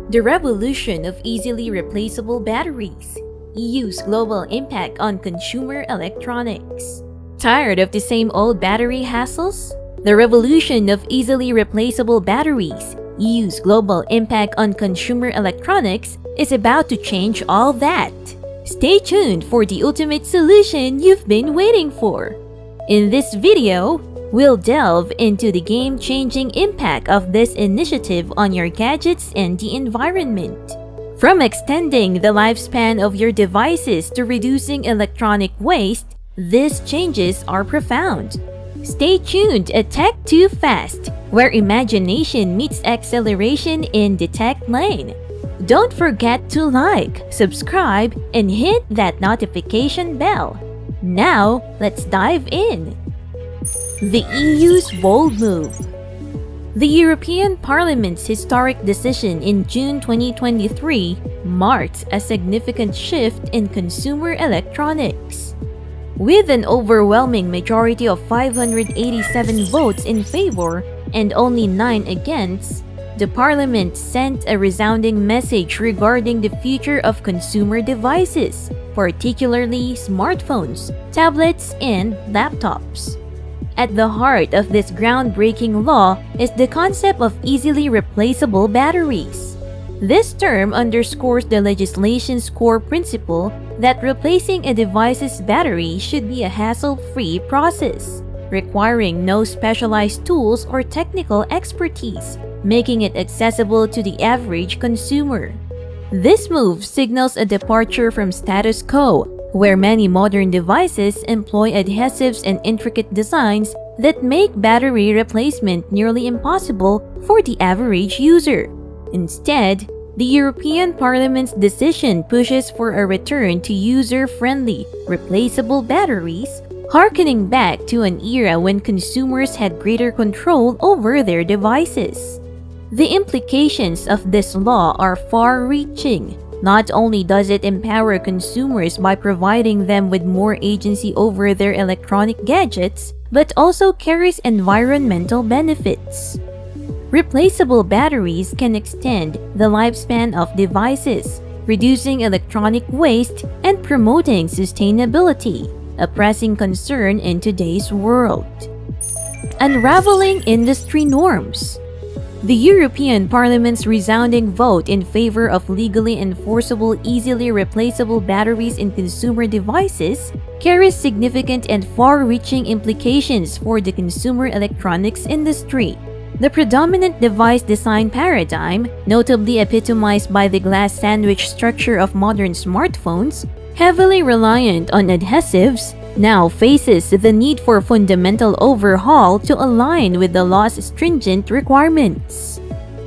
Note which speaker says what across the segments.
Speaker 1: The revolution of easily replaceable batteries. EU's global impact on consumer electronics. Tired of the same old battery hassles? The revolution of easily replaceable batteries, EU's global impact on consumer electronics, is about to change all that. Stay tuned for the ultimate solution you've been waiting for. In this video, we'll delve into the game-changing impact of this initiative on your gadgets and the environment. From extending the lifespan of your devices to reducing electronic waste, these changes are profound. Stay tuned at Tech Too Fast, where imagination meets acceleration in the tech lane. Don't forget to like, subscribe, and hit that notification bell. Now, let's dive in. The EU's bold move. The European Parliament's historic decision in June 2023 marked a significant shift in consumer electronics. With an overwhelming majority of 587 votes in favor and only 9 against, the Parliament sent a resounding message regarding the future of consumer devices, particularly smartphones, tablets, and laptops. At the heart of this groundbreaking law is the concept of easily replaceable batteries. This term underscores the legislation's core principle that replacing a device's battery should be a hassle-free process, requiring no specialized tools or technical expertise, making it accessible to the average consumer. This move signals a departure from status quo, where many modern devices employ adhesives and intricate designs that make battery replacement nearly impossible for the average user. Instead, the European Parliament's decision pushes for a return to user-friendly, replaceable batteries, harkening back to an era when consumers had greater control over their devices. The implications of this law are far-reaching. Not only does it empower consumers by providing them with more agency over their electronic gadgets, but also carries environmental benefits. Replaceable batteries can extend the lifespan of devices, reducing electronic waste and promoting sustainability, a pressing concern in today's world. Unraveling industry norms. The European Parliament's resounding vote in favor of legally enforceable, easily replaceable batteries in consumer devices carries significant and far-reaching implications for the consumer electronics industry. The predominant device design paradigm, notably epitomized by the glass sandwich structure of modern smartphones, heavily reliant on adhesives, now faces the need for fundamental overhaul to align with the law's stringent requirements.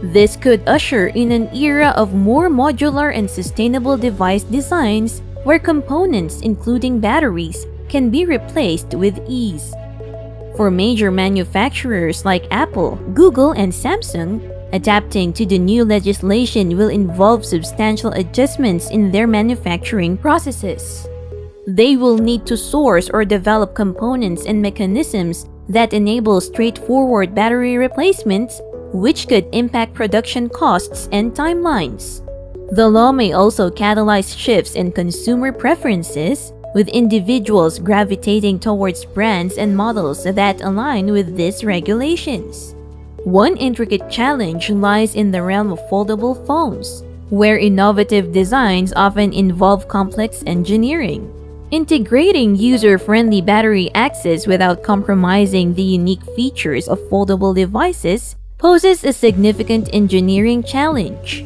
Speaker 1: This could usher in an era of more modular and sustainable device designs where components, including batteries, can be replaced with ease. For major manufacturers like Apple, Google, and Samsung, adapting to the new legislation will involve substantial adjustments in their manufacturing processes. They will need to source or develop components and mechanisms that enable straightforward battery replacements, which could impact production costs and timelines. The law may also catalyze shifts in consumer preferences, with individuals gravitating towards brands and models that align with these regulations. One intricate challenge lies in the realm of foldable phones, where innovative designs often involve complex engineering. Integrating user-friendly battery access without compromising the unique features of foldable devices poses a significant engineering challenge.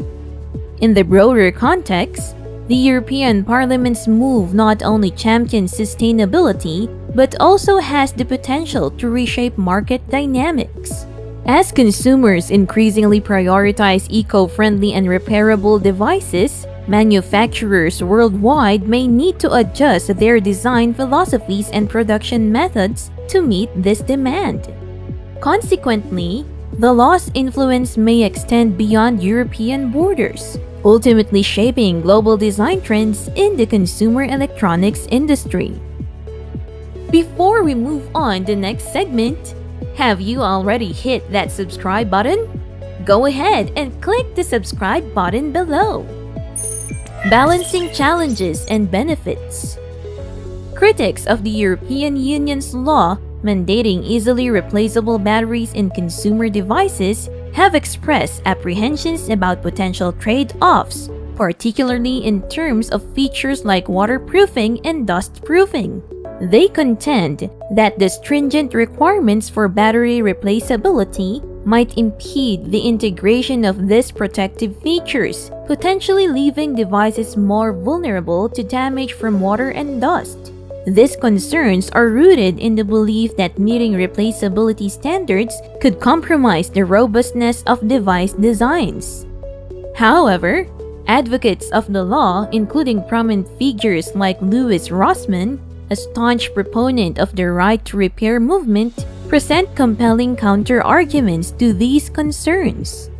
Speaker 1: In the broader context, the European Parliament's move not only champions sustainability, but also has the potential to reshape market dynamics. As consumers increasingly prioritize eco-friendly and repairable devices, manufacturers worldwide may need to adjust their design philosophies and production methods to meet this demand. Consequently, the law's influence may extend beyond European borders, ultimately shaping global design trends in the consumer electronics industry. Before we move on to the next segment, have you already hit that subscribe button? Go ahead and click the subscribe button below. Balancing challenges and benefits. Critics of the European Union's law mandating easily replaceable batteries in consumer devices have expressed apprehensions about potential trade-offs, particularly in terms of features like waterproofing and dustproofing. They contend that the stringent requirements for battery replaceability might impede the integration of these protective features, potentially leaving devices more vulnerable to damage from water and dust. These concerns are rooted in the belief that meeting replaceability standards could compromise the robustness of device designs. However, advocates of the law, including prominent figures like Louis Rossmann, a staunch proponent of the right to repair movement, present compelling counter-arguments to these concerns.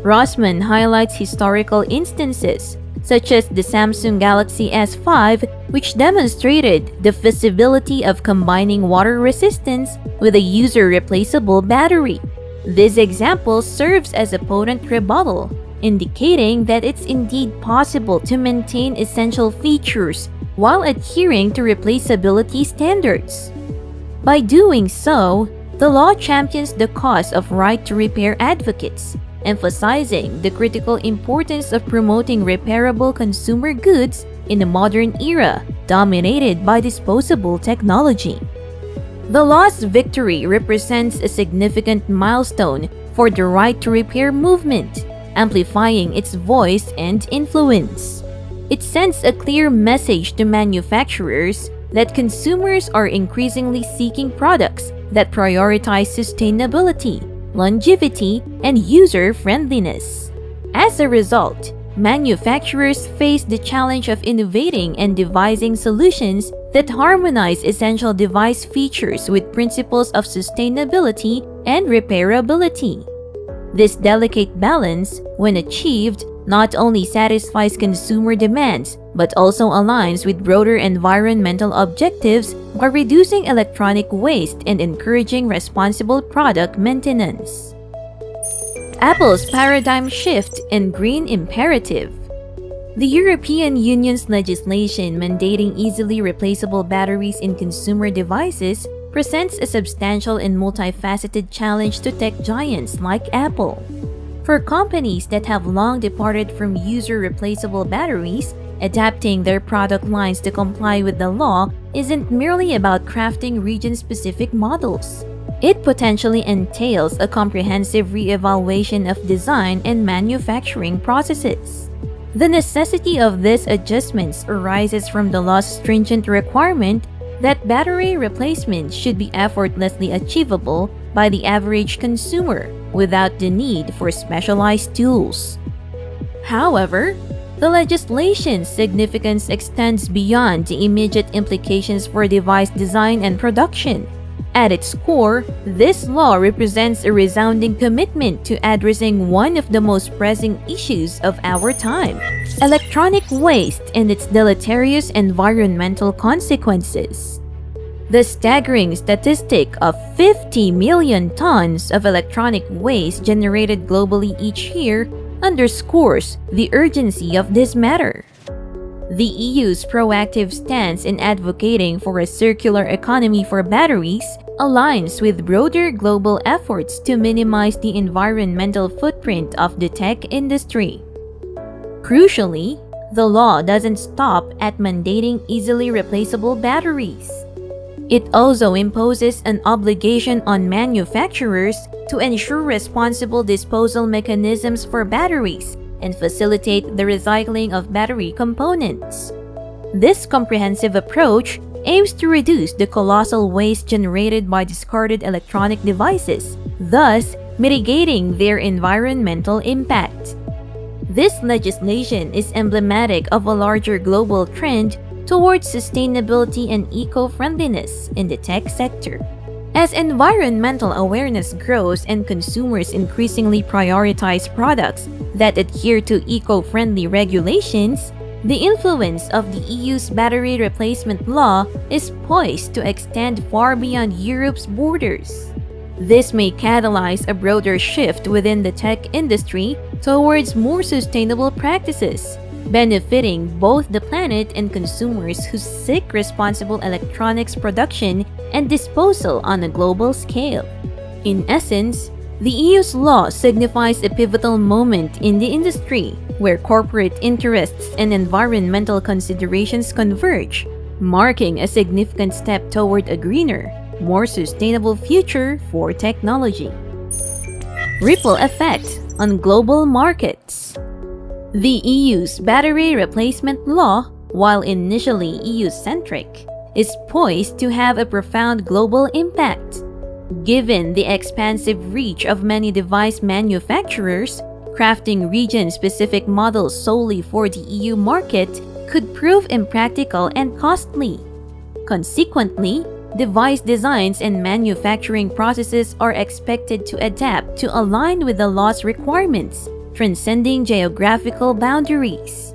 Speaker 1: Rossmann highlights historical instances, such as the Samsung Galaxy S5, which demonstrated the feasibility of combining water resistance with a user-replaceable battery. This example serves as a potent rebuttal, indicating that it's indeed possible to maintain essential features while adhering to replaceability standards. By doing so, the law champions the cause of right-to-repair advocates, emphasizing the critical importance of promoting repairable consumer goods in a modern era dominated by disposable technology. The law's victory represents a significant milestone for the right-to-repair movement, amplifying its voice and influence. It sends a clear message to manufacturers that consumers are increasingly seeking products that prioritize sustainability, longevity, and user-friendliness. As a result, manufacturers face the challenge of innovating and devising solutions that harmonize essential device features with principles of sustainability and repairability. This delicate balance, when achieved, not only satisfies consumer demands, but also aligns with broader environmental objectives by reducing electronic waste and encouraging responsible product maintenance. Apple's paradigm shift and green imperative. The European Union's legislation mandating easily replaceable batteries in consumer devices presents a substantial and multifaceted challenge to tech giants like Apple. For companies that have long departed from user-replaceable batteries, adapting their product lines to comply with the law isn't merely about crafting region-specific models. It potentially entails a comprehensive re-evaluation of design and manufacturing processes. The necessity of these adjustments arises from the law's stringent requirement that battery replacement should be effortlessly achievable by the average consumer without the need for specialized tools. However, the legislation's significance extends beyond the immediate implications for device design and production. At its core, this law represents a resounding commitment to addressing one of the most pressing issues of our time: electronic waste and its deleterious environmental consequences. The staggering statistic of 50 million tons of electronic waste generated globally each year underscores the urgency of this matter. The EU's proactive stance in advocating for a circular economy for batteries aligns with broader global efforts to minimize the environmental footprint of the tech industry. Crucially, the law doesn't stop at mandating easily replaceable batteries. It also imposes an obligation on manufacturers to ensure responsible disposal mechanisms for batteries and facilitate the recycling of battery components. This comprehensive approach aims to reduce the colossal waste generated by discarded electronic devices, thus mitigating their environmental impact. This legislation is emblematic of a larger global trend towards sustainability and eco-friendliness in the tech sector. As environmental awareness grows and consumers increasingly prioritize products that adhere to eco-friendly regulations, the influence of the EU's battery replacement law is poised to extend far beyond Europe's borders. This may catalyze a broader shift within the tech industry towards more sustainable practices, benefiting both the planet and consumers who seek responsible electronics production and disposal on a global scale. In essence, the EU's law signifies a pivotal moment in the industry where corporate interests and environmental considerations converge, marking a significant step toward a greener, more sustainable future for technology. Ripple effect on global markets. The EU's battery replacement law, while initially EU-centric, is poised to have a profound global impact. Given the expansive reach of many device manufacturers, crafting region-specific models solely for the EU market could prove impractical and costly. Consequently, device designs and manufacturing processes are expected to adapt to align with the law's requirements, transcending geographical boundaries.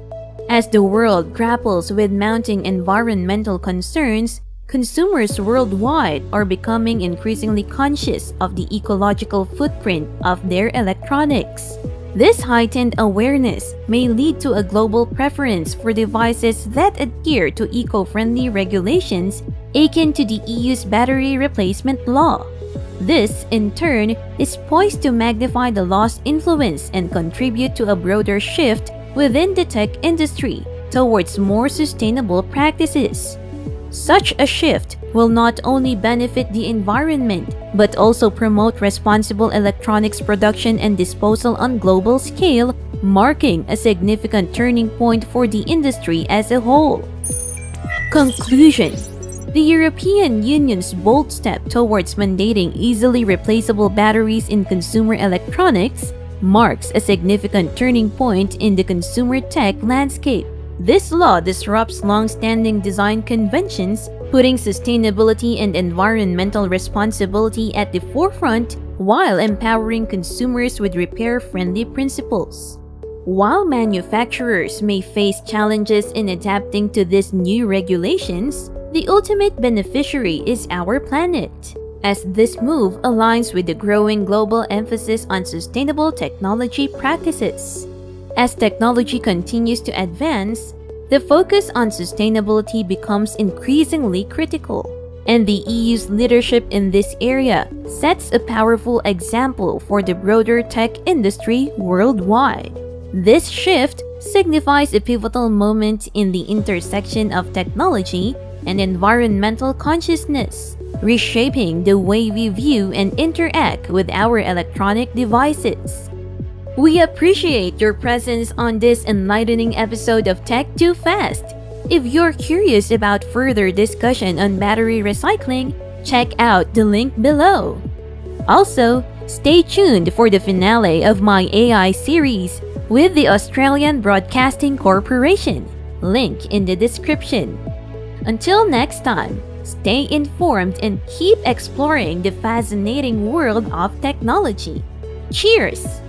Speaker 1: As the world grapples with mounting environmental concerns, consumers worldwide are becoming increasingly conscious of the ecological footprint of their electronics. This heightened awareness may lead to a global preference for devices that adhere to eco-friendly regulations akin to the EU's battery replacement law. This, in turn, is poised to magnify the law's influence and contribute to a broader shift within the tech industry towards more sustainable practices. Such a shift will not only benefit the environment, but also promote responsible electronics production and disposal on global scale, marking a significant turning point for the industry as a whole. Conclusion: the European Union's bold step towards mandating easily replaceable batteries in consumer electronics marks a significant turning point in the consumer tech landscape. This law disrupts long-standing design conventions, putting sustainability and environmental responsibility at the forefront while empowering consumers with repair-friendly principles. While manufacturers may face challenges in adapting to these new regulations, the ultimate beneficiary is our planet, as this move aligns with the growing global emphasis on sustainable technology practices. As technology continues to advance, the focus on sustainability becomes increasingly critical, and the EU's leadership in this area sets a powerful example for the broader tech industry worldwide. This shift signifies a pivotal moment in the intersection of technology and environmental consciousness, reshaping the way we view and interact with our electronic devices. We appreciate your presence on this enlightening episode of Tech Too Fast. If you're curious about further discussion on battery recycling, check out the link below. Also, stay tuned for the finale of my AI series with the Australian Broadcasting Corporation. Link in the description. Until next time, stay informed and keep exploring the fascinating world of technology. Cheers!